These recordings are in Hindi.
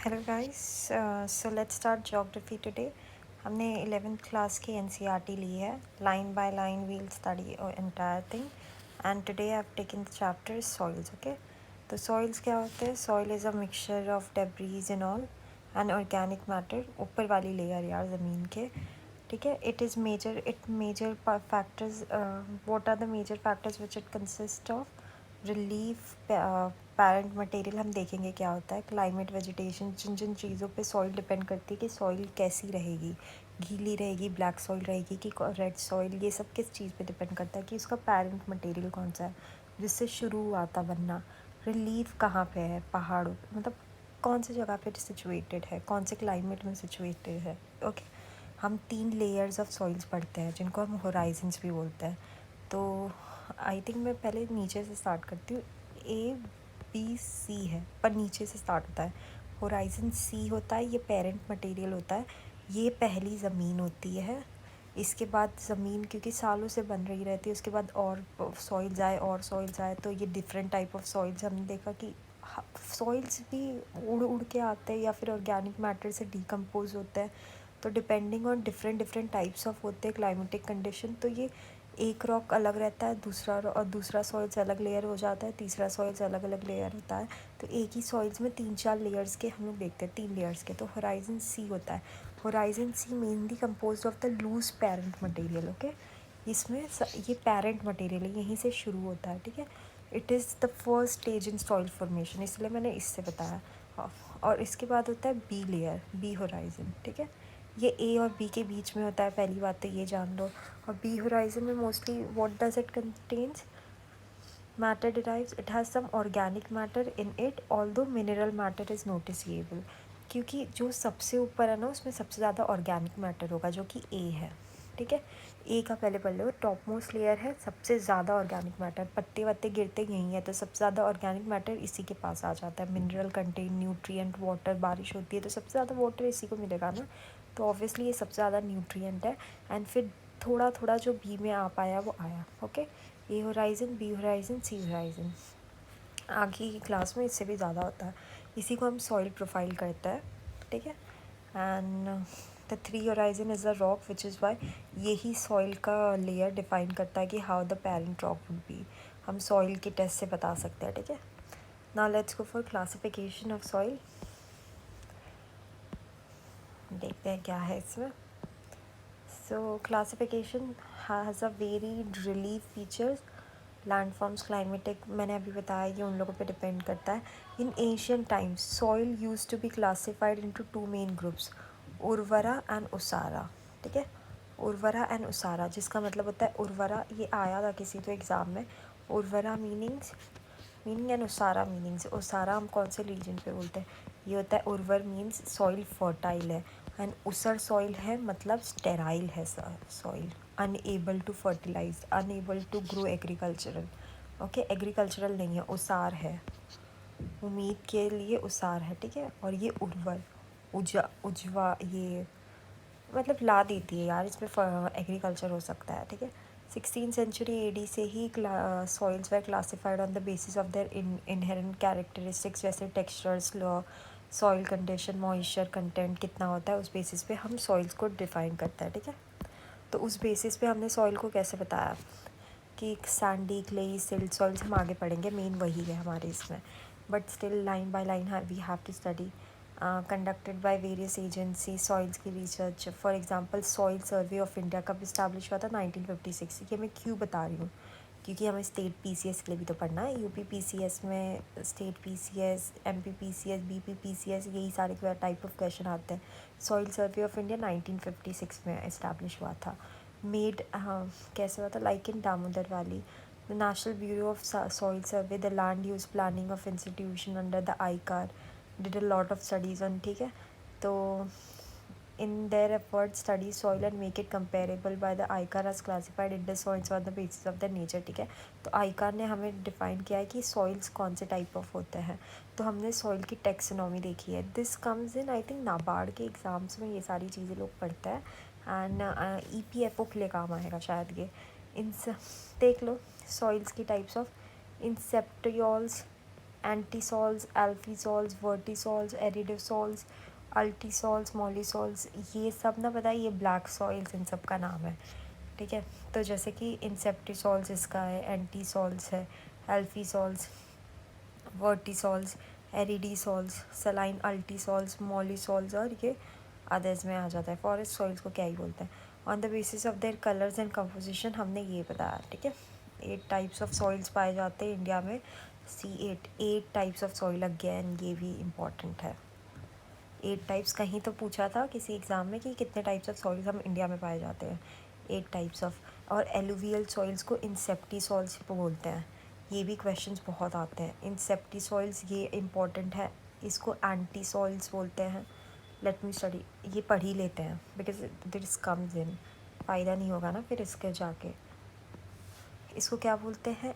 Hello guys, so let's start geography today. हमने 11th क्लास की एनसीईआरटी ली है। Line by line we'll study entire thing and today I have taken the chapter soils. Okay, तो सॉइल्स क्या होते हैं? Soil is a mixture of debris and all and organic matter, ऊपर वाली लेयर यार ज़मीन के। ठीक है, it major factors. What are the major factors which it consist of? Relief, parent material हम देखेंगे क्या होता है, क्लाइमेट, वेजिटेशन, जिन जिन चीज़ों पे सॉइल डिपेंड करती है कि सॉइल कैसी रहेगी, गीली रहेगी, ब्लैक सॉइल रहेगी कि रेड सॉइल, ये सब किस चीज़ पे डिपेंड करता है कि उसका पैरेंट मटेरियल कौन सा है जिससे शुरू हुआ था बनना। रिलीफ कहाँ पे है? पहाड़ों पे, मतलब कौन सी जगह पे सिचुएटेड है, कौन से क्लाइमेट में सिचुएटेड है। ओके, हम 3 लेयर्स ऑफ सॉइल्स पढ़ते हैं जिनको हम होराइजन्स भी बोलते हैं। तो आई थिंक मैं पहले नीचे से स्टार्ट करती हूँ। ए बी सी है पर नीचे से स्टार्ट होता है। होराइजन सी होता है, ये पेरेंट मटेरियल होता है, ये पहली ज़मीन होती है। इसके बाद ज़मीन क्योंकि सालों से बन रही रहती है, उसके बाद और सॉइल्स आए और सॉइल्स आए, तो ये डिफरेंट टाइप ऑफ सॉइल्स हमने देखा कि सॉइल्स भी उड़ उड़ के आते हैं या फिर ऑर्गेनिक मैटर से डिकम्पोज होते हैं। तो depending on different different types of होते हैं क्लाइमेटिक कंडीशन, तो ये एक रॉक अलग रहता है, दूसरा सॉइल्स अलग लेयर हो जाता है, तीसरा सॉइल्स अलग अलग लेयर होता है। तो एक ही सॉइल्स में 3-4 लेयर्स के हम लोग देखते हैं, 3 लेयर्स के। तो होराइजन सी होता है। Horizon C mainly compose of the loose parent material. Okay, इसमें ये पेरेंट मटेरियल है, यहीं से शुरू होता है। ठीक है, it is the first stage in soil formation, इसलिए मैंने इससे बताया। और इसके बाद होता है बी लेयर, बी होराइजन। ठीक है, ये ए और बी के बीच में होता है, पहली बात तो ये जान लो। और बी होराइजन में mostly what does it contains? Matter derives, it has some organic matter in it although mineral matter is noticeable. क्योंकि जो सबसे ऊपर है ना, उसमें सबसे ज़्यादा ऑर्गेनिक मैटर होगा जो कि ए है। ठीक है, ए का पहले पढ़ लो, टॉप मोस्ट लेयर है, सबसे ज़्यादा ऑर्गेनिक मैटर, पत्ते वत्ते गिरते यहीं है तो सबसे ज़्यादा ऑर्गेनिक मैटर इसी के पास आ जाता है। मिनरल कंटेन, न्यूट्रिएंट, वाटर, बारिश होती है तो सबसे ज़्यादा वाटर इसी को मिलेगा ना, तो ऑब्वियसली ये सबसे ज़्यादा न्यूट्रिएंट है। एंड फिर थोड़ा थोड़ा जो बी में आ पाया वो आया। Okay, A horizon, B horizon, C horizon, आगे की क्लास में इससे भी ज़्यादा होता है। इसी को हम सॉइल प्रोफाइल करते हैं। ठीक है, and the 3 horizon is a rock which is why, यही सॉइल का लेयर डिफाइन करता है कि how the parent rock would be. हम सॉइल के टेस्ट से बता सकते हैं। ठीक है, now let's go for classification of soil. देखते हैं क्या है इसमें। सो classification has a varied relief features, landforms, climatic, मैंने अभी बताया ये उन लोगों पे डिपेंड करता है। In Asian times soil use to be classified into 2 main groups, उर्वरा एंड उसारा। ठीक है, उर्वरा एंड उसारा, जिसका मतलब होता है उर्वरा, ये आया था किसी तो एग्ज़ाम में। उर्वरा मीनिंग एंड उसारा मीनिंग्स। उसारा हम कौन से रीजन पे बोलते हैं? ये होता है उर्वर मीन्स सॉइल फर्टाइल है, एंड उसर सॉइल है मतलब स्टेराइल है soil, unable to fertilize, unable to grow agricultural. Okay, agricultural नहीं है, उसार है, उम्मीद के लिए उसार है। ठीक है, और ये उर्वर, उजवा, ये मतलब ला देती है यार, इसमें एग्रीकल्चर हो सकता है। ठीक है, 16th century AD से ही soils were classified on the basis of their inherent characteristics, जैसे textures, soil condition, moisture content कितना होता है, उस बेसिस पे हम सॉइल्स को डिफ़ाइन करते हैं। ठीक है, तो उस बेसिस पे हमने सॉइल को कैसे बताया कि सैंडी, क्लेई, सिल्ट सॉइल्स हम आगे पढ़ेंगे, मेन वही है हमारे इसमें। But still line by line we have to study. Conducted by various agency soils की research, for example soil survey of India कब इस्टेब्लिश हुआ था? 1956। ये मैं क्यों बता रही हूँ, क्योंकि हमें स्टेट पीसीएस के लिए भी तो पढ़ना है। यूपी पीसीएस में state PCS, MP PCS, BP PCS, यही सारे टाइप ऑफ क्वेश्चन आते हैं। सॉइल सर्वे ऑफ इंडिया 1956 में इस्टेब्लिश हुआ था। मेड कैसे हुआ था? Like in Damodar valley, the national bureau of soil survey, the land use planning of institution under the आईकार did a lot of studies on. ठीक है, तो in their effort study soil and make it comparable by the ICAR has classified Indus soils on the basis of their nature। ठीक है, तो आईकार ने हमें डिफ़ाइन किया है कि सॉइल्स कौन से टाइप ऑफ होते हैं। तो हमने सॉइल की टेक्सोनॉमी देखी है। This comes in I think NABARD के एग्ज़ाम्स में, ये सारी चीज़ें लोग पढ़ते हैं। एंड EPFO के लिए काम आएगा शायद ये। इन देख लो सॉइल्स की टाइप्स ऑफ इंसेप्टियोल्स, एंटीसॉल्स, एल्फीसॉल्स, वर्टिसॉल्स, एरिडोसॉल्स, अल्टीसॉल्स, मॉलिसॉल्स, ये सब ना पता है, ये ब्लैक सॉइल्स इन सब का नाम है, ठीक है। तो जैसे कि इंसेप्टिसॉल्स इसका है, एंटीसॉल्स है, एल्फीसॉल्स, वर्टिसॉल्स, एरिडीसॉल्स, सलाइन अल्टीसॉल्स, मॉलिसॉल्स, और ये अदर्स में आ जाता है। फॉरेस्ट सॉइल्स को क्या ही बोलते हैं। On the basis of there colours and composition हमने ये बताया, ठीक है। 8 टाइप्स ऑफ सॉइल्स पाए जाते हैं इंडिया में। Eight types of soil again, ये भी इम्पॉर्टेंट है। 8 टाइप्स, कहीं तो पूछा था किसी एग्ज़ाम में कि कितने टाइप्स ऑफ सॉइल्स हम इंडिया में पाए जाते हैं। 8 टाइप्स ऑफ। और एलुवियल सॉइल्स को इंसेप्टी सॉइल्स बोलते हैं। ये भी क्वेश्चंस बहुत आते हैं। इंसेप्टी सॉइल्स ये इम्पॉर्टेंट है। इसको एंटी सॉइल्स बोलते हैं। लेट मी स्टडी, ये पढ़ ही लेते हैं बिकॉज दिस कम्स इन, फ़ायदा नहीं होगा ना फिर इसके जाके। इसको क्या बोलते हैं?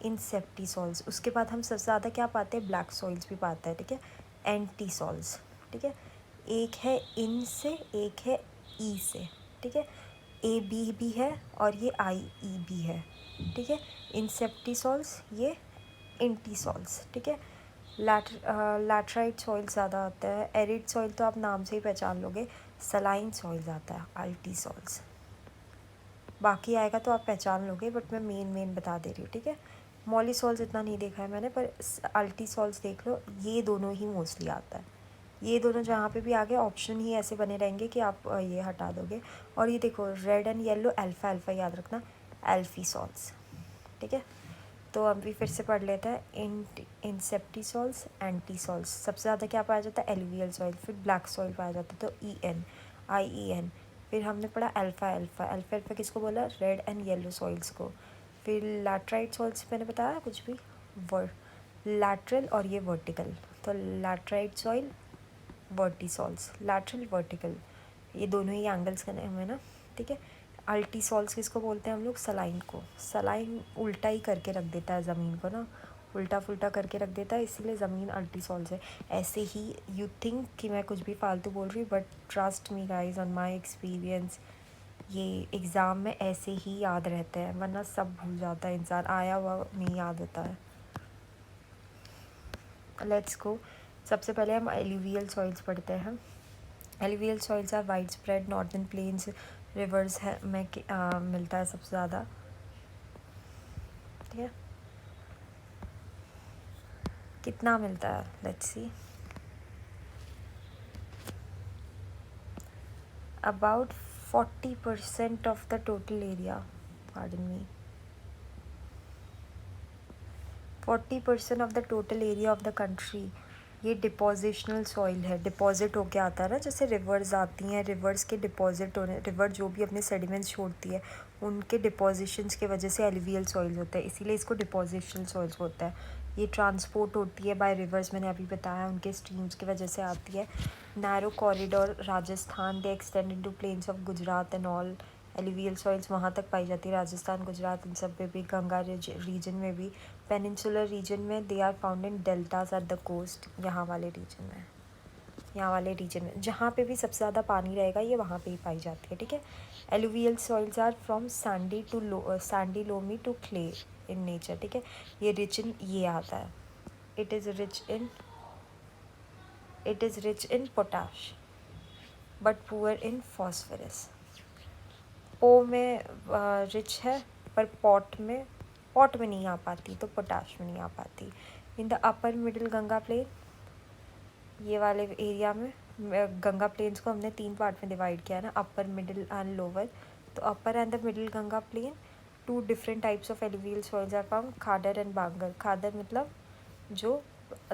इंसेप्टी सॉइल्स। उसके बाद हम सबसे ज़्यादा क्या पाते हैं? ब्लैक सॉइल्स भी पाते हैं, ठीक है। एंटी सॉइल्स, ठीक है। एक है इन से, एक है ई से, ठीक है। ए बी भी है और ये आई ई भी है, ठीक है। इंसेप्टिसॉल्स, ये इंटीसॉल्स, ठीक है। लैटराइट सॉइल ज़्यादा आता है। एरिड सॉइल तो आप नाम से ही पहचान लोगे। सलाइन सॉइल आता है, अल्टीसॉल्स। बाकी आएगा तो आप पहचान लोगे, बट मैं मेन बता दे रही हूँ, ठीक है। मॉलिसॉल्स इतना नहीं देखा है मैंने, पर अल्टीसॉल्स देख लो। ये दोनों ही मोस्टली आता है। ये दोनों जहाँ पे भी आगे ऑप्शन ही ऐसे बने रहेंगे कि आप ये हटा दोगे। और ये देखो, red and yellow, alpha alpha याद रखना, एल्फीसॉल्स, ठीक है। तो अब भी फिर से पढ़ लेते हैं। इंसेप्टिसॉल्स, एंटीसॉल्स। सबसे ज़्यादा क्या पाया जाता है? Alluvial soil. फिर ब्लैक सॉइल पाया जाता है, तो IEN। फिर हमने पढ़ा अल्फ़ा अल्फ़ा। अल्फ़ा अल्फ़ा किसको बोला? रेड एंड येलो सॉइल्स को। फिर लैटराइट सॉइल्स मैंने बताया कुछ भी, लैटरल और ये वर्टिकल। तो लैटराइट सॉइल, वर्टिसॉल्स, लैटरल वर्टिकल, ये दोनों ही एंगल्स का नाम है ना, ठीक है। अल्टीसॉल्स किसको बोलते हैं हम लोग? सलाइन को। सलाइन उल्टा ही करके रख देता है ज़मीन को ना, उल्टा फुल्टा करके रख देता है, इसीलिए ज़मीन अल्टीसॉल्स है। ऐसे ही यू थिंक कि मैं कुछ भी फालतू बोल रही हूँ, but trust me guys, on my experience, ये एग्ज़ाम में ऐसे ही याद रहते हैं, वरना सब भूल जाता है इंसान, आया हुआ नहीं याद होता है। Let's go. सबसे पहले हम एलुवियल सॉइल्स पढ़ते हैं। Alluvial soils are widespread northern plains, rivers है में मिलता है सबसे ज़्यादा, ठीक है। कितना मिलता है? Let's see. About 40% of the total area, pardon me, 40% of the total area of the country ये डिपोजिशनल सॉइल है। डिपॉजिट होके आता है ना, जैसे रिवर्स आती हैं, रिवर्स के डिपॉजिट होने, रिवर जो भी अपने सेडिमेंट्स छोड़ती है उनके डिपोजिशंस के वजह से एलुवियल सॉइल्स होता है, इसीलिए इसको डिपोजिशनल सॉइल्स होता है। ये ट्रांसपोर्ट होती है बाय रिवर्स, मैंने अभी बताया, उनके स्ट्रीम्स की वजह से आती है। Narrow corridor, Rajasthan, they extend into plains of Gujarat and all. Alluvial soils वहाँ तक पाई जाती है, राजस्थान, गुजरात, इन सब में भी, गंगा रीजन में भी। पेनिनसुलर रीजन में they are found in deltas at the coast, यहाँ वाले रीजन में, यहाँ वाले रीजन में जहाँ पे भी सबसे ज़्यादा पानी रहेगा ये वहाँ पे ही पाई जाती है, ठीक है। Alluvial soils are from sandy loamy to clay in nature, ठीक है। ये रिच इन, ये आता है, it is rich in potash but poor in phosphorus. पो में रिच है, पर पॉट में नहीं आ पाती, तो पोटाश में नहीं आ पाती। In the upper middle Ganga plain, ये वाले एरिया में, गंगा प्लेन्स को हमने 3 पार्ट में डिवाइड किया है ना, अपर, मिडिल एंड लोअर। तो upper and the middle Ganga plain, 2 different types of alluvial soils are found, Khadar and Bangar. Khadar मतलब जो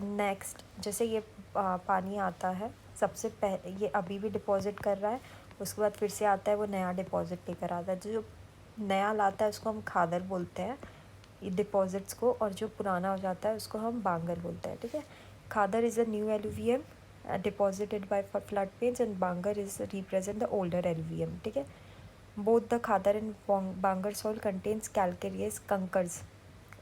नेक्स्ट, जैसे ये पानी आता है सबसे पहले, ये अभी भी डिपॉजिट कर रहा है, उसके बाद फिर से आता है, वो नया डिपॉजिट लेकर आता है, जो नया लाता है उसको हम खादर बोलते हैं, ये डिपॉजिट्स को, और जो पुराना हो जाता है उसको हम बांगर बोलते हैं, ठीक है। Khadar is a new alluvium deposited by flood plains and Bangar is represent the older alluvium, ठीक है। both the Khadar and Bangar soil contains calcareous conquers,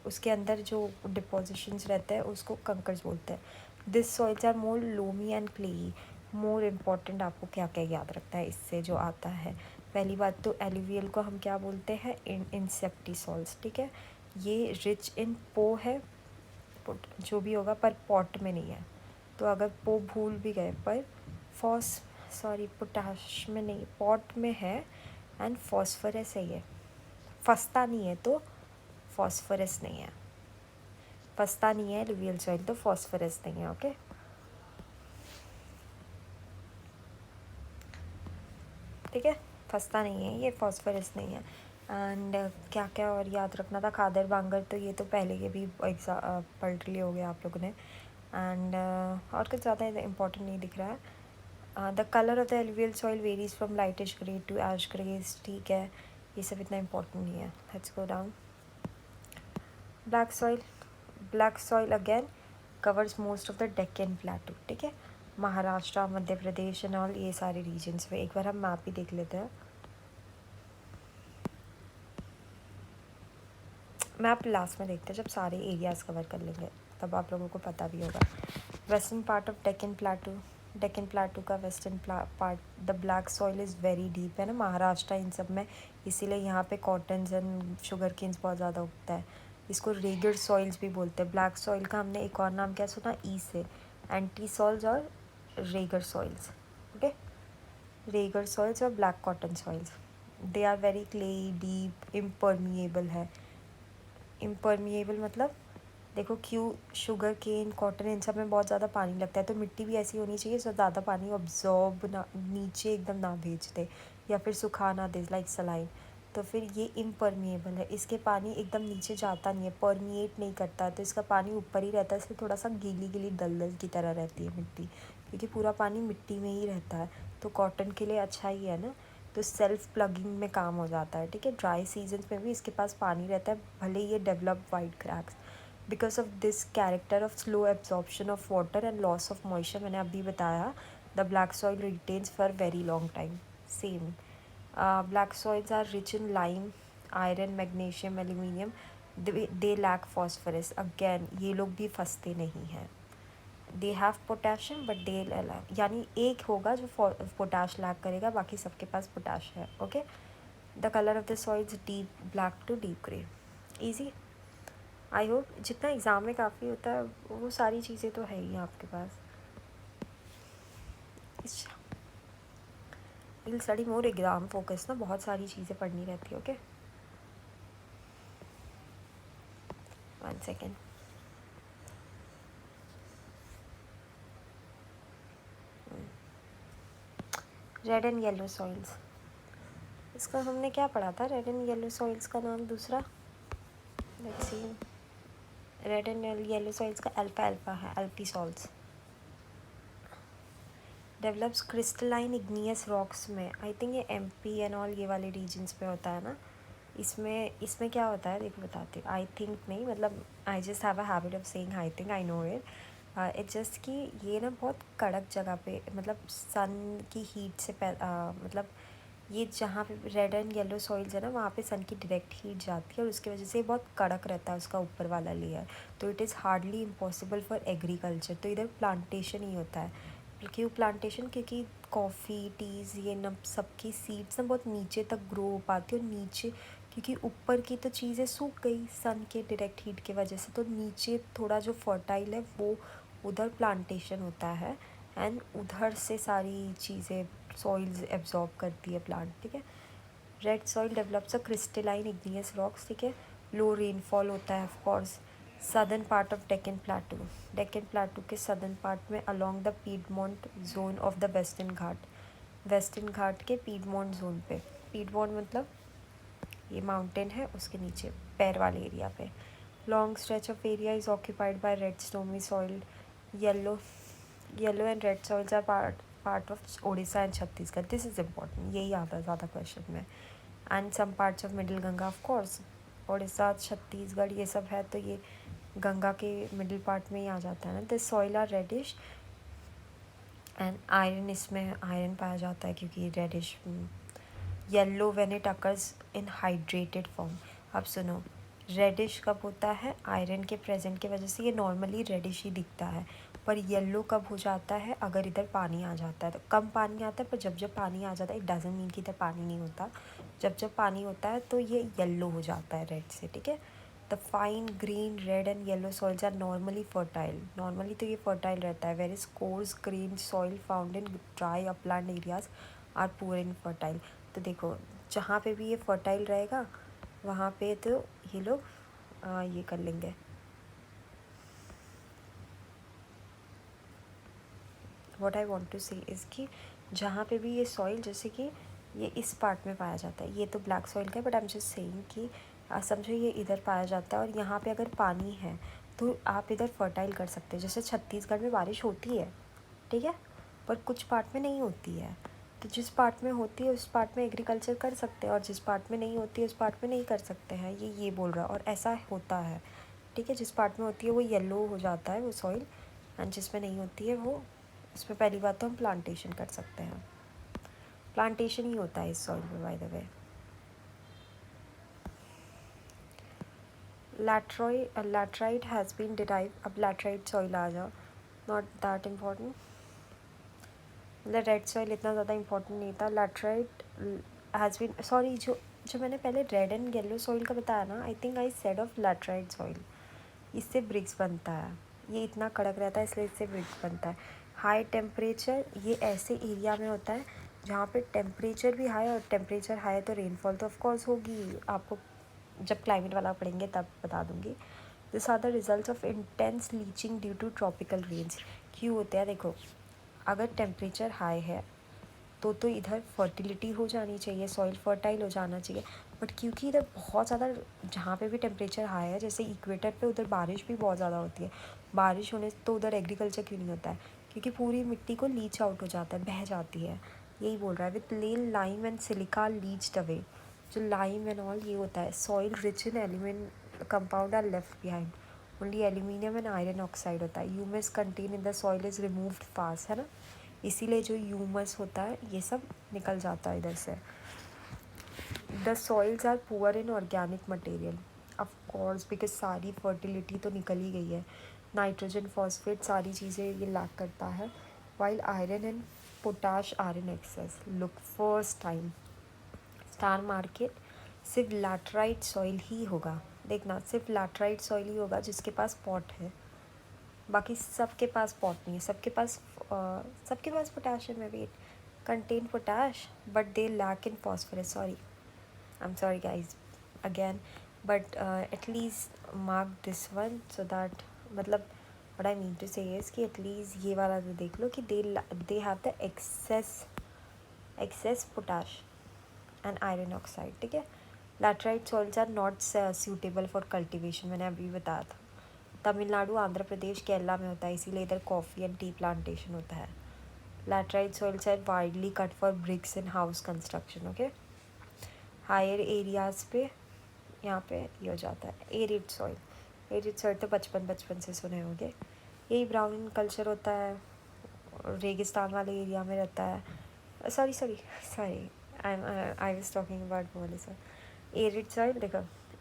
उसके अंदर जो डिपोजिशंस रहते हैं उसको कंकर्स बोलते हैं। This soils are more loamy and clayey. More important आपको क्या क्या याद रखना है इससे जो आता है, पहली बात तो एलुवियल को हम क्या बोलते हैं? इंसेप्टिसॉल्स, ठीक है। ये रिच इन पो है, पुट जो भी होगा, पर पॉट में नहीं है। तो अगर वो भूल भी गए, पर पोटाश में नहीं, पॉट में है एंड फॉस्फोरस है, ये फंसता नहीं है तो फॉस्फोरस नहीं है, फंसता नहीं है एलुवियल सॉइल तो फॉस्फोरस नहीं है। ओके, ठीक है, फंसता नहीं है, ये फॉस्फोरस नहीं है। एंड क्या क्या और याद रखना था, खादर बांगर तो ये तो पहले के भी पढ़ लिए हो गए आप लोगों ने। एंड और कुछ ज़्यादा इंपॉर्टेंट नहीं दिख रहा है। The colour of the alluvial soil varies from lightish grey to ash greys, ठीक है, ये सब इतना इंपॉर्टेंट नहीं है। Let's go down. Black soil again covers most of the Deccan plateau, ठीक है, महाराष्ट्र, मध्य प्रदेश एंड ऑल, ये सारे रीजन्स में। एक बार हम मैप भी देख लेते हैं। मैप लास्ट में देखते हैं जब सारे एरियाज़ कवर कर लेंगे, तब आप लोगों को पता भी होगा। Western part of Deccan plateau का western part, the black soil is very deep, है ना, महाराष्ट्र इन सब में, इसीलिए यहाँ पे कॉटन्स एंड शुगर केन्स बहुत ज़्यादा उगता है। इसको रेगड सॉइल्स भी बोलते हैं। ब्लैक सॉइल का हमने एक और नाम क्या सुना, ई से, एंटी सॉइल्स और regur soils. Okay, regur soils और black cotton soils, they are very clayey, deep, impermeable है। इम्परमिएबल मतलब देखो, क्यों, शुगर केन, कॉटन, इन सब में बहुत ज़्यादा पानी लगता है, तो मिट्टी भी ऐसी होनी चाहिए जो ज़्यादा पानी ऑब्जॉर्ब ना, नीचे एकदम ना भेज दे या फिर सुखा ना दे, लाइक सलाइन। तो फिर ये इम्परमिएबल है, इसके पानी एकदम नीचे जाता नहीं है, परमिएट नहीं करता, तो इसका पानी ऊपर ही रहता है, इसलिए थोड़ा सा गीली गीली दलदल की तरह रहती है मिट्टी, क्योंकि पूरा पानी मिट्टी में ही रहता है। तो कॉटन के लिए अच्छा ही है ना, तो सेल्फ प्लगिंग में काम हो जाता है, ठीक है। ड्राई सीजन्स में भी इसके पास पानी रहता है, भले ये develop wide cracks. Because of this character of slow absorption of water and loss of moisture, मैंने अभी बताया, the black soil retains for very long time. Same black soils are rich in lime, iron, magnesium, aluminium, they lack phosphorus, again ये लोग भी फंसते नहीं हैं। They have potassium but they, यानी एक होगा जो पोटाश लैक करेगा, बाकी सबके पास पोटाश है। Okay, the colour of the soils deep black to deep grey. Easy, I hope जितना एग्ज़ाम में काफ़ी होता है वो सारी चीज़ें तो है ही आपके पास। Will study more exam focus ना, बहुत सारी चीज़ें पढ़नी रहती है। Okay, 1 second. Red and yellow soils, इसका हमने क्या पढ़ा था, रेड एंड येलो सॉइल्स का नाम दूसरा, let's see, red and yellow soils का अल्फा है, एल्पी salts. Develops crystalline igneous rocks में, आई थिंक ये एमपी एंड ऑल ये वाले रीजन्स पे होता है ना। इसमें क्या होता है देखो, बताती हूँ। आई थिंक नहीं, मतलब I just have a habit of saying I think, I know it. It's just कि ये ना बहुत कड़क जगह पे, मतलब सन की हीट से मतलब ये जहाँ पे रेड एंड येलो सॉइल्स है ना, वहाँ पे सन की डायरेक्ट हीट जाती है और उसकी वजह से ये बहुत कड़क रहता है उसका ऊपर वाला लेयर, तो it is hardly impossible for agriculture. तो इधर प्लांटेशन ही होता है। क्यों प्लांटेशन, क्योंकि कॉफ़ी, टीज़, ये न सबकी सीड्स ना बहुत नीचे तक ग्रो हो पाती है, और नीचे क्योंकि ऊपर की तो चीज़ें सूख गई सन के डायरेक्ट हीट की वजह से, तो नीचे थोड़ा जो फर्टाइल है वो उधर प्लांटेशन होता है, एंड उधर से सारी चीज़ें सॉइल्स एब्जॉर्ब करती है प्लांट, ठीक है। Red soil develops a crystalline igneous rocks, ठीक है। लो रेनफॉल होता है of course. Southern part of Deccan plateau के सदर्न पार्ट में along the piedmont zone of the western Ghat के पीडमोंट जोन पे, पीडमोंट मतलब ये माउंटेन है, उसके नीचे पैर वाले एरिया पे। Long stretch of area is occupied by red स्टोमी soil, yellow and red soils are part of Odisha and Chhattisgarh, this is important, यही आता है ज़्यादा क्वेश्चन में। And some parts of middle Ganga, of course Orissa, Chhattisgarh ये सब है, तो ये गंगा के मिडिल पार्ट में ही आ जाता है ना। This soil are reddish and iron, इसमें आयरन पाया जाता है क्योंकि reddish. Yellow when it occurs in hydrated form. अब सुनो, रेडिश कब होता है, आयरन के प्रेजेंट की वजह से ये नॉर्मली रेडिश ही दिखता है, पर येलो कब हो जाता है, अगर इधर पानी आ जाता है। तो कम पानी आता है, पर जब जब पानी आ जाता है, इट डजंट मीन कि इधर पानी नहीं होता, जब जब पानी होता है तो ये येलो हो जाता है रेड से, ठीक है। The fine green red and yellow soils are normally fertile. Normally तो ये फर्टाइल रहता है. Whereas coarse green soil found in dry upland areas are poor in fertile. तो देखो जहाँ पे भी ये फर्टाइल रहेगा वहाँ पे तो ये लोग ये कर लेंगे. व्हाट आई वांट टू से इज़ कि जहाँ पे भी ये सॉइल, जैसे कि ये इस पार्ट में पाया जाता है, ये तो ब्लैक सॉइल का है, but I am just saying कि समझो ये इधर पाया जाता है और यहाँ पे अगर पानी है तो आप इधर फर्टाइल कर सकते हैं. जैसे छत्तीसगढ़ में बारिश होती है, ठीक है, पर कुछ पार्ट में नहीं होती है. तो जिस पार्ट में होती है उस पार्ट में एग्रीकल्चर कर सकते हैं और जिस पार्ट में नहीं होती है उस पार्ट में नहीं कर सकते हैं. ये बोल रहा है और ऐसा होता है. ठीक है, जिस पार्ट में होती है वो येलो हो जाता है वो सॉइल, एंड जिसमें नहीं होती है वो, इसमें पहली बात तो हम प्लांटेशन कर सकते हैं. प्लांटेशन ही होता है इस सॉइल में by the way. Laterite has been derive. अब लैटराइट सॉइल आ जाओ, नॉट दैट इम्पॉर्टेंट. मतलब रेड सॉइल इतना ज़्यादा इम्पोर्टेंट नहीं था. लैटराइट हैज़ बीन, सॉरी, जो मैंने पहले रेड एंड येलो सॉइल का बताया ना, I think I said of laterite soil. इससे ब्रिक्स बनता है. ये इतना कड़क रहता है इसलिए इससे ब्रिक्स बनता है. हाई टेम्परेचर, ये ऐसे एरिया में होता है जहाँ पे टेम्परेचर भी हाई, और टेम्परेचर हाई है तो रेनफॉल तो ऑफकोर्स होगी. आपको जब क्लाइमेट वाला पढ़ेंगे तब बता दूँगी. This are the results of intense leaching due to tropical rains. क्यों होते हैं देखो, अगर टेम्परेचर हाई है तो इधर फर्टिलिटी हो जानी चाहिए, सॉइल फर्टाइल हो जाना चाहिए. बट क्योंकि इधर बहुत ज़्यादा, जहाँ पे भी टेम्परेचर हाई है, जैसे इक्वेटर पे, उधर बारिश भी बहुत ज़्यादा होती है. बारिश होने से तो उधर एग्रीकल्चर क्यों नहीं होता है? क्योंकि पूरी मिट्टी को लीच आउट हो जाता है, बह जाती है. यही बोल रहा है. विथ लेन lime and silica leached away. जो लाइम एंड ऑल ये होता है, soil rich in element compound are left behind. Only aluminium and iron oxide होता है. Humus content in the soil is removed fast, है ना. इसीलिए जो ह्यूमस होता है ये सब निकल जाता है इधर से. The soils are poor in organic material, of course, because सारी फर्टिलिटी तो निकल ही गई है. नाइट्रोजन, फॉस्फेट, सारी चीज़ें ये लैक करता है. While iron and potash are in excess. Look, first time star market सिर्फ लैटराइट सॉइल ही होगा. देखना, सिर्फ लैटराइट सॉइल ही होगा जिसके पास पॉट है. बाकी सबके पास पॉट नहीं है. सबके पास पोटाशियम है. Wait, contain potash but they lack in phosphorus. I'm sorry guys again, but at least mark this one so that, मतलब what I mean to say is कि at least ये वाला तो देख लो कि they have the excess potash and iron oxide. ठीक है. laterite soils are not suitable for cultivation, मैंने अभी बताया था. तमिलनाडु, आंध्र प्रदेश, केरला में होता है, इसीलिए इधर कॉफ़ी एंड टी प्लांटेशन होता है. Laterite soils are widely cut for bricks and house construction. Okay. Higher areas पे यहाँ पे ये हो जाता है एरिड सॉइल. एरिड सॉइल तो बचपन से सुने होंगे. यही ब्राउन कल्चर होता है, रेगिस्तान वाले एरिया में रहता है. Sorry I was talking about वाले सर. एरिड सॉइल देखो,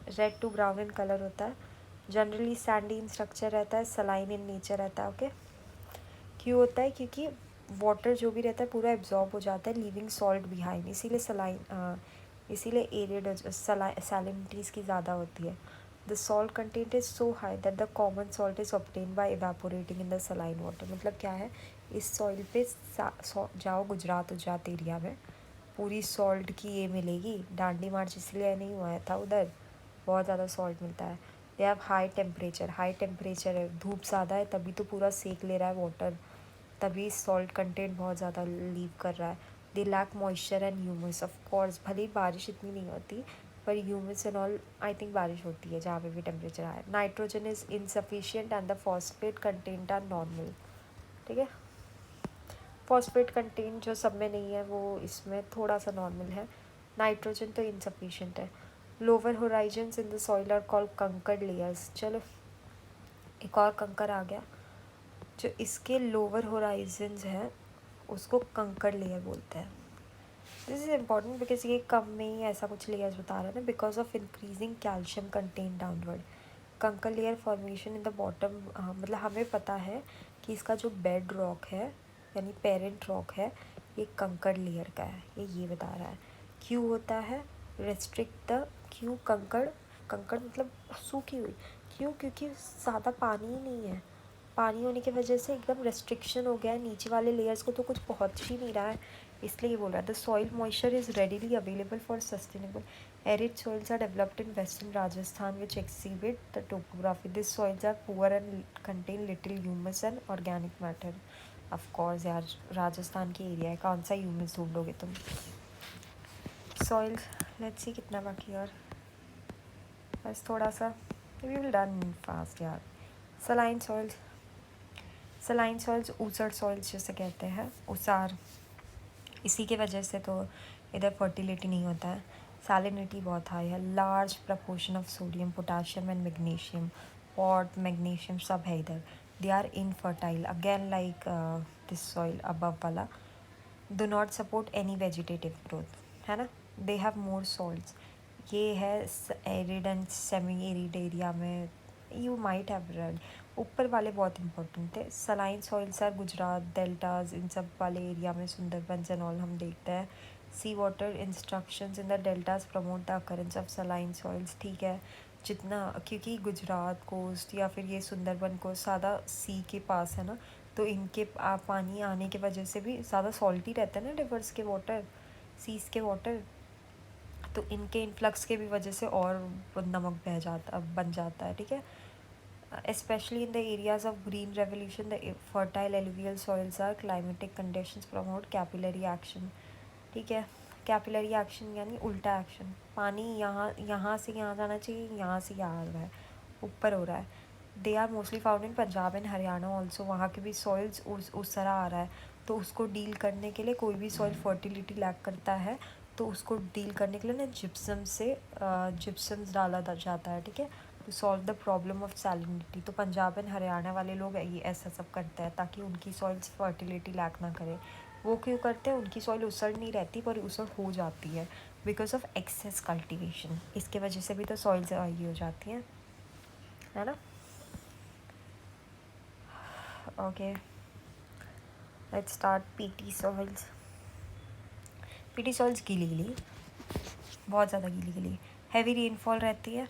red to brown in colour होता है. जनरली सैंडी इन स्ट्रक्चर रहता है, सलाइन इन नेचर रहता है. ओके. क्यों होता है? क्योंकि वाटर जो भी रहता है पूरा एब्जॉर्ब हो जाता है, लीविंग सॉल्ट बिहाइंड. इसीलिए एरिड सैलिनिटीज़ की ज़्यादा होती है. The salt content is so high that the common salt is obtain bye evaporating in the saline water. मतलब क्या है, इस सॉइल पे जाओ गुजरात एरिया में, पूरी सॉल्ट की ये मिलेगी. डांडी मार्च इसलिए नहीं हुआ था उधर, बहुत ज़्यादा सॉल्ट मिलता है. दे हैव हाई टेम्परेचर है, धूप ज़्यादा है तभी तो पूरा सेक ले रहा है वाटर, तभी सॉल्ट कंटेंट बहुत ज़्यादा लीव कर रहा है. They lack moisture and humus. Of course भले ही बारिश इतनी नहीं होती, पर humus and all I think बारिश होती है जहाँ पे भी टेम्परेचर आए. Nitrogen is insufficient and the phosphate content are normal. ठीक है. फॉस्फेट कंटेंट जो सब में नहीं है वो इसमें थोड़ा सा नॉर्मल है. नाइट्रोजन तो इनसफिशिएंट है. Lower horizons in the soil are called कंकर्ड लेयर्स. चलो एक और कंकर आ गया. जो इसके लोअर होराइजन्स हैं उसको कंकड़ लेयर बोलते हैं. दिस इज़ इम्पॉर्टेंट बिकॉज ये कम में ही ऐसा कुछ लेयर्स बता रहे हैं ना. Because of increasing calcium content downward. Kankar layer formation in the bottom, मतलब हमें पता है कि इसका जो बेड रॉक है यानी पेरेंट रॉक है ये कंकड़ लेयर का है. ये बता रहा है. क्यों होता है? रेस्ट्रिक्ट द, क्यों कंकड़ कंकड़ मतलब सूखी हुई। क्यों? क्योंकि ज़्यादा पानी ही नहीं है। पानी होने की वजह से एकदम रेस्ट्रिक्शन हो गया है, नीचे वाले लेयर्स को तो कुछ पहुंच ही नहीं रहा है, इसलिए ये बोल रहा है the soil moisture is readily available for sustainable arid soils are developed in western Rajasthan which exhibit the topography. These soils are poor and contain little humus and organic matter. Of course यार, राजस्थान की एरिया है, कौन सा ह्यूमस ढूंढोगे तुम। सॉइल लेट्स सी कितना बाकी और बस थोड़ा सा, वी विल डन फास्ट यार। सलाइन सॉइल्स, सलाइन सॉइल्स ऊसर सॉइल्स जिसे कहते हैं, उसार, इसी के वजह से तो इधर फर्टिलिटी नहीं होता है। सैलिनिटी बहुत हाई है, large proportion of sodium, potassium and magnesium, पॉट मैग्नीशियम सब है इधर। They are infertile again like this soil above वाला, do not support any vegetative growth, है ना। दे हैव मोर सॉल्ट्स, ये है arid and semi arid area में, यू माइट हैव रेड। ऊपर वाले बहुत इंपॉर्टेंट थे। Saline soils are Gujarat deltas, इन सब वाले एरिया में सुंदरबंस एंड ऑल हम देखते हैं। Sea water instructions in the deltas promote the occurrence of saline soils, ठीक है। जितना, क्योंकि गुजरात कोस्ट या फिर ये सुंदरबन कोस्ट ज़्यादा सी के पास है ना, तो इनके पानी आने की वजह से भी ज़्यादा सॉल्टी रहता है ना रिवर्स के वाटर, सीज के वाटर, तो इनके इन्फ्लक्स के भी वजह से और नमक बन जाता है, ठीक है। Especially in the areas of green revolution, the fertile alluvial soils are climatic conditions promote capillary action, ठीक है। कैपिलरी एक्शन यानी उल्टा एक्शन, पानी यहाँ से यहाँ जाना चाहिए, यहाँ से यहाँ आ रहा है, ऊपर हो रहा है। They are mostly found in Punjab and Haryana also, वहाँ के भी सॉइल्स उस तरह आ रहा है। तो उसको डील करने के लिए, कोई भी सॉइल फर्टिलिटी लैक करता है तो उसको डील करने के लिए ना जिप्सम्स डाला जाता है, ठीक है, to solve the problem of salinity. तो पंजाब एंड हरियाणा वाले लोग ये ऐसा सब करते हैं ताकि उनकी सॉइल्स फर्टिलिटी लैक ना करे। वो क्यों करते हैं? उनकी सॉइल उसड़ नहीं रहती पर उसड़ हो जाती है बिकॉज ऑफ एक्सेस कल्टीवेशन, इसके वजह से भी तो सॉइल्स ये हो जाती हैं, है ना। Okay let's start. PT soils, PT soils गीली गीली, बहुत ज़्यादा गीली गीली, हैवी रेनफॉल रहती है।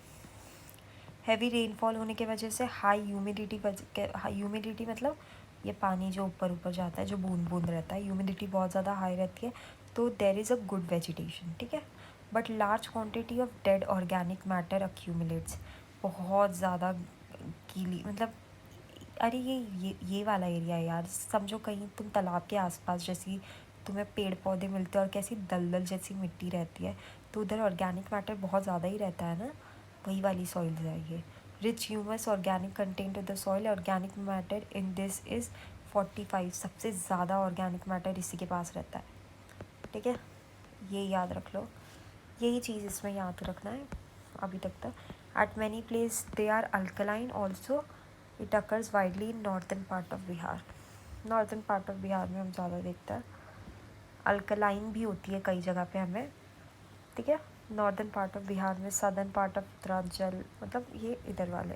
हैवी रेनफॉल होने की वजह से हाई ह्यूमिडिटी मतलब ये पानी जो ऊपर ऊपर जाता है, जो बूंद बूंद रहता है, ह्यूमिडिटी बहुत ज़्यादा हाई रहती है, तो there is a good vegetation, ठीक है। But large quantity of dead organic matter accumulates, बहुत ज़्यादा गीली मतलब, अरे ये वाला एरिया है यार, समझो कहीं तुम तालाब के आसपास, जैसी तुम्हें पेड़ पौधे मिलते हैं और कैसी दलदल जैसी मिट्टी रहती है, तो उधर ऑर्गेनिक मैटर बहुत ज़्यादा ही रहता है ना, वही वाली सॉइल है ये। Rich humus organic content of the soil, organic matter in this is 45, सबसे ज़्यादा ऑर्गेनिक मैटर इसी के पास रहता है, ठीक है। ये याद रख लो, यही चीज़ इसमें याद रखना है अभी तक। At many place they are alkaline also, it occurs widely in northern part of Bihar. Northern part of Bihar में हम ज़्यादा देखते हैं, अल्कलाइन भी होती है कई जगह पे हमें, ठीक है। नॉर्दर्न पार्ट ऑफ बिहार में, सदर्न पार्ट ऑफ उत्तरांचल, मतलब ये इधर वाले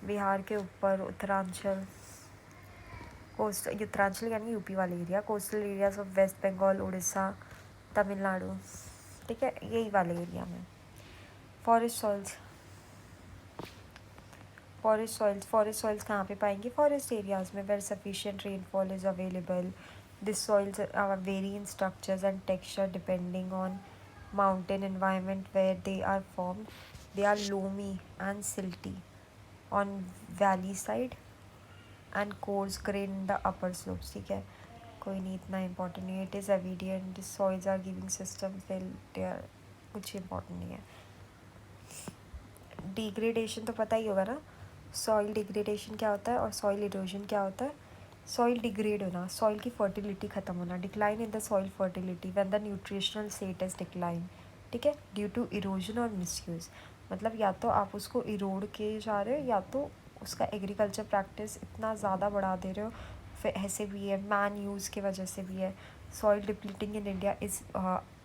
बिहार के ऊपर उत्तरांचल, कोस्ट उत्तरांचल यानी यूपी वाले area, coastal areas of West Bengal, Orissa, Tamil Nadu, ठीक है, यही वाले एरिया में। फॉरेस्ट सॉइल्स, फॉरेस्ट सॉइल्स कहाँ पे पाएंगे? फॉरेस्ट एरियाज में, where sufficient rainfall is available. This soils are very in structures and texture depending on mountain environment where they are formed. They are loamy and silty on valley side and coarse grain in the upper slopes, ठीक है, कोई नहीं, इतना important नहीं है। It is evident the soils are giving systems well, they are कुछ important नहीं है। डिग्रेडेशन तो पता ही होगा ना, सॉइल डिग्रेडेशन क्या होता है और सॉइल इरोजन क्या होता है। सॉइल डिग्रेड होना, सॉइल की फर्टिलिटी ख़त्म होना, decline in the soil fertility when the nutritional status decline, ठीक है, ड्यू टू इरोजन और मिसयूज़। मतलब या तो आप उसको इरोड के जा रहे हो या तो उसका एग्रीकल्चर प्रैक्टिस इतना ज़्यादा बढ़ा दे रहे हो, फिर ऐसे भी है, मैन यूज़ की वजह से भी है। Soil depleting in India is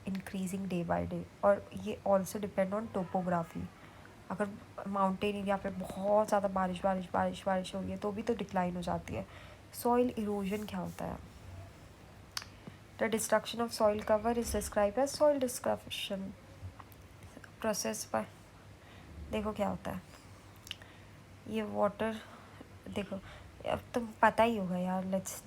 increasing day by day, और ये ऑल्सो डिपेंड ऑन टोपोग्राफी। अगर माउंटेन एरिया पे बहुत ज़्यादा बारिश हो रही है तो भी तो डिक्लाइन हो जाती है। सॉइल इरोजन क्या होता है? The destruction of soil cover is describe as soil destruction process by देखो क्या होता है, ये वाटर, देखो अब तुम पता ही होगा यार, let's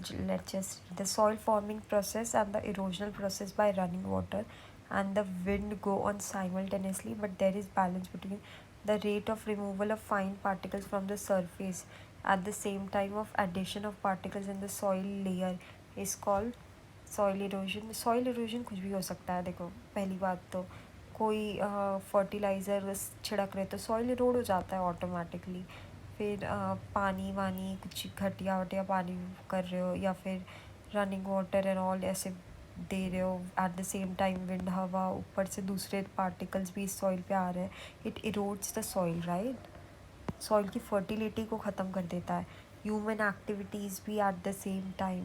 just the soil forming process and the erosional process by running water and the wind go on simultaneously, but there is balance between the rate of removal of fine particles from the surface at the same time of addition of particles in the soil layer is called soil erosion. soil erosion कुछ भी हो सकता है। देखो पहली बात तो कोई फर्टिलाइज़र छिड़क रहे तो सॉइल इरोड हो जाता है ऑटोमेटिकली। फिर पानी वानी कुछ घटिया वटिया पानी कर रहे हो, या फिर रनिंग वाटर एंड ऑल ऐसे दे रहे हो, at the same time wind हवा ऊपर से दूसरे पार्टिकल्स भी इस सॉइल पे आ रहे हैं, it erodes the soil, right. Soil की फर्टिलिटी को ख़त्म कर देता है। ह्यूमन एक्टिविटीज़ भी at the same time,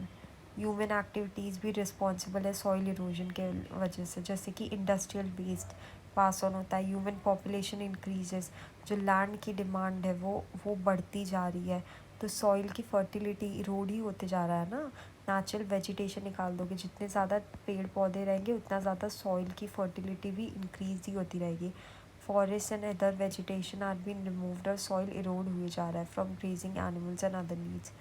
human activities भी रिस्पॉन्सिबल है सॉइल इरोजन के वजह से, जैसे कि इंडस्ट्रियल वेस्ट पास ऑन होता है, ह्यूमन पॉपुलेशन इंक्रीजेस, जो लैंड की डिमांड है वो बढ़ती जा रही है, तो सॉइल की फर्टिलिटी इरोड ही होते जा रहा है ना। नेचुरल वेजिटेशन निकाल दोगे, जितने ज़्यादा पेड़ पौधे रहेंगे उतना ज़्यादा सॉइल की फर्टिलिटी भी इंक्रीज ही होती रहेगी। Forest and other vegetation are been removed और सॉइल इरोड हुए जा रहा है from grazing animals and other needs.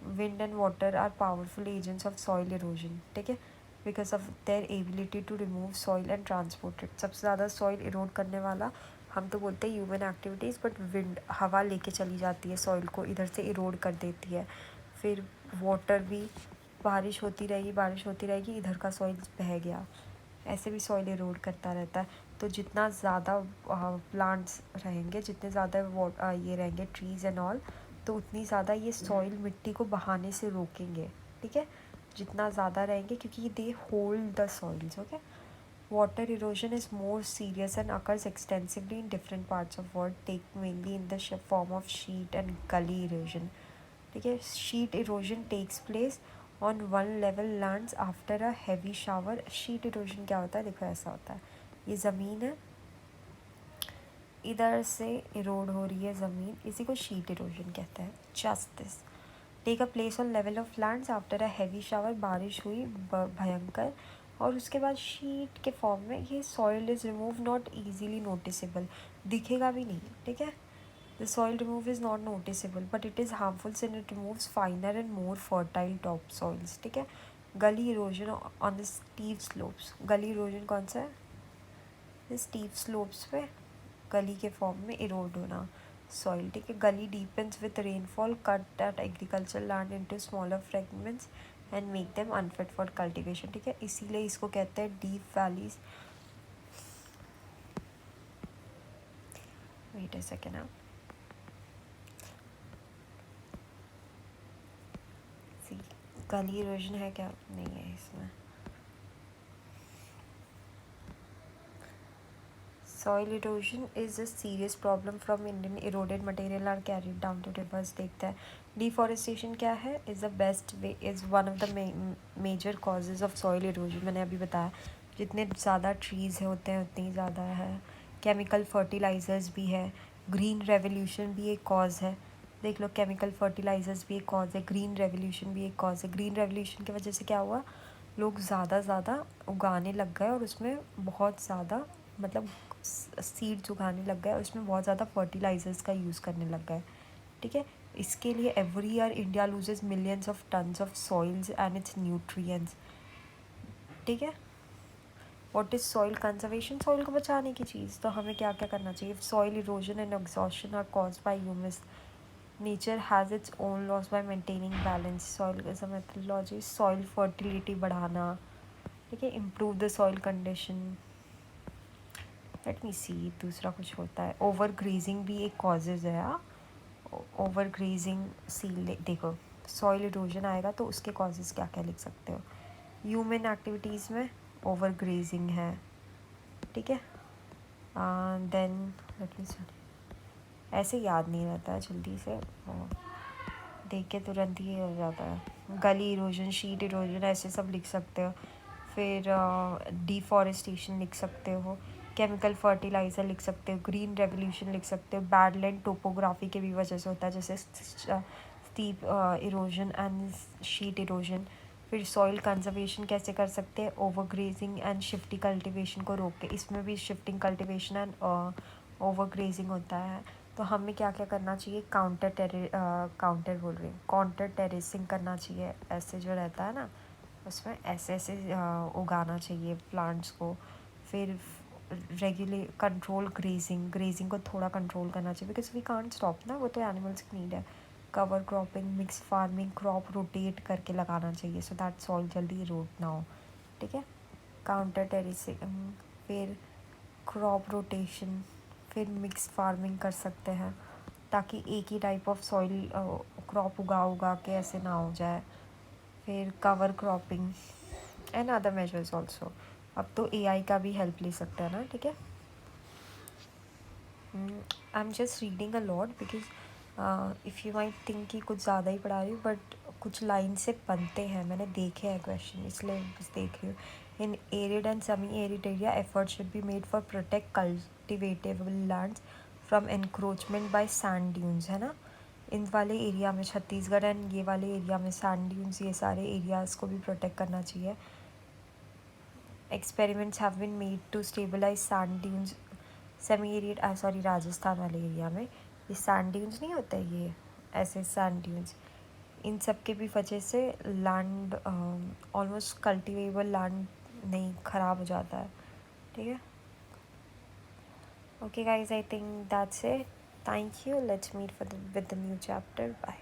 Wind and water are powerful agents of soil erosion, ठीक है, because of their ability to remove soil and transport it. सबसे ज़्यादा सॉइल इरोड करने वाला हम तो बोलते हैं ह्यूमन एक्टिविटीज़, बट विंड हवा लेके चली जाती है सॉइल को, इधर से इरोड कर देती है। फिर वाटर भी, बारिश होती रहेगी, इधर का सॉइल बह गया, ऐसे भी सॉइल इरोड करता रहता है। तो जितना ज़्यादा प्लांट्स रहेंगे, जितने ज़्यादा ये रहेंगे ट्रीज़ एंड ऑल, तो उतनी ज़्यादा ये सॉइल मिट्टी को बहाने से रोकेंगे, ठीक है, जितना ज़्यादा रहेंगे, क्योंकि they hold the soils, okay. Water erosion is more serious and occurs extensively in different parts of world, take mainly in the form of sheet and gully erosion, ठीक है। Sheet erosion takes place on one level lands after a heavy shower. Sheet erosion क्या होता है, देखो ऐसा होता है, ये ज़मीन है, इधर से इरोड हो रही है ज़मीन, इसी को शीट इरोजन कहते हैं। Just this take a place on level of lands after a heavy shower, बारिश हुई भयंकर, और उसके बाद शीट के फॉर्म में ये soil is remove not easily noticeable, दिखेगा भी नहीं, ठीक है। The soil remove is not noticeable, but it is harmful since it removes finer and more fertile topsoils, ठीक है। गली erosion on the steep slopes, गली इरोजन कौन सा है, स्टीप स्लोप्स पे गली के फॉर्म में इरोड होना सॉइल, ठीक है। Gully deepens with rainfall, cut that agriculture land into smaller fragments and make them unfit for cultivation, ठीक है, इसीलिए इसको कहते हैं deep valleys. Wait a second, gully erosion है क्या, नहीं है इसमें। Soil erosion is a serious problem from Indian eroded material are carried down to rivers, देखते हैं। Deforestation क्या है, is the best way, is one of the major causes of soil erosion, मैंने अभी बताया, जितने ज़्यादा ट्रीज़ होते हैं उतनी ज़्यादा है। केमिकल फर्टिलाइज़र्स भी है, ग्रीन रेवोल्यूशन भी एक कॉज है, देख लो, केमिकल फर्टिलाइज़र्स भी एक कॉज है, ग्रीन रेवोल्यूशन भी एक कॉज है। ग्रीन रेवोल्यूशन की वजह से क्या हुआ, लोग ज़्यादा उगाने लग गए और उसमें बहुत ज़्यादा, मतलब सीड्स उगाने लग गए, उसमें बहुत ज़्यादा फर्टिलाइजर्स का यूज़ करने लग गए, ठीक है। इसके लिए every year India loses millions of tons of soils and it's nutrients, ठीक है। What is soil conservation, soil को बचाने की चीज़, तो हमें क्या क्या करना चाहिए। Soil erosion and exhaustion are caused by humans, nature has its own loss by maintaining balance, soil is a methodology, soil fertility बढ़ाना, ठीक है, improve the soil condition. Let me see, दूसरा कुछ होता है, ओवर ग्रेजिंग भी एक कॉजेज़ है। ओवर ग्रेजिंग सील, देखो सॉइल इरोजन आएगा तो उसके कॉजेज़ क्या क्या लिख सकते हो। ह्यूमन एक्टिविटीज़ में ओवर ग्रेजिंग है, ठीक है। देन लेट मी सी, ऐसे याद नहीं रहता है जल्दी से, देख के तुरंत ही हो जाता है। गली इरोजन, शीट इरोजन, ऐसे सब लिख सकते हो। फिर डिफॉरेस्टेशन लिख सकते हो, केमिकल फर्टिलाइज़र लिख सकते हो, ग्रीन रेवोल्यूशन लिख सकते हो, बैडलैंड टोपोग्राफी के भी वजह से होता है, जैसे steep erosion and sheet erosion. फिर सॉइल कंजर्वेशन कैसे कर सकते हैं, over grazing and shifting cultivation को रोक के, इसमें भी shifting cultivation and over grazing होता है। तो हमें क्या क्या करना चाहिए, काउंटर टेरेसिंग करना चाहिए। ऐसे जो रहता है ना, उसमें ऐसे ऐसे उगाना चाहिए प्लांट्स को। फिर कंट्रोल ग्रेजिंग को थोड़ा कंट्रोल करना चाहिए, बिकॉज वी कांट स्टॉप ना, वो तो एनिमल्स की नीड है। Cover cropping, mix farming, crop rotate करके लगाना चाहिए सो दैट सॉइल जल्दी रोट ना हो, ठीक है। काउंटर टेरेसिंग, फिर क्रॉप रोटेशन, फिर मिक्स फार्मिंग कर सकते हैं, ताकि एक ही टाइप ऑफ सॉइल क्रॉप उगा के ऐसे ना हो जाए। फिर cover cropping and other measures also. अब तो एआई का भी हेल्प ले सकते हैं ना, ठीक है। I am just reading a lot, because if you might think कि कुछ ज़्यादा ही पढ़ा रही हूँ, बट कुछ लाइन से बनते हैं, मैंने देखे हैं क्वेश्चन, इसलिए बस देख रही हूँ। In arid and semi arid area effort should be made for protect cultivable lands from encroachment by sand dunes, है ना। इन वाले एरिया में, छत्तीसगढ़ एंड ये वाले एरिया में सैंड ड्यून्स, ये सारे एरियाज़ को भी प्रोटेक्ट करना चाहिए। Experiments have been made to stabilise sand dunes semi arid, sorry Rajasthan वाले एरिया में ये सैंड ड्यून्स नहीं होते, ये ऐसे सैंड ड्यून्स, इन सब के भी वजह से लैंड ऑलमोस्ट कल्टिवेबल लैंड नहीं ख़राब हो जाता है, ठीक है। Okay guys, I think that's it, thank you, let's meet with the new chapter, bye.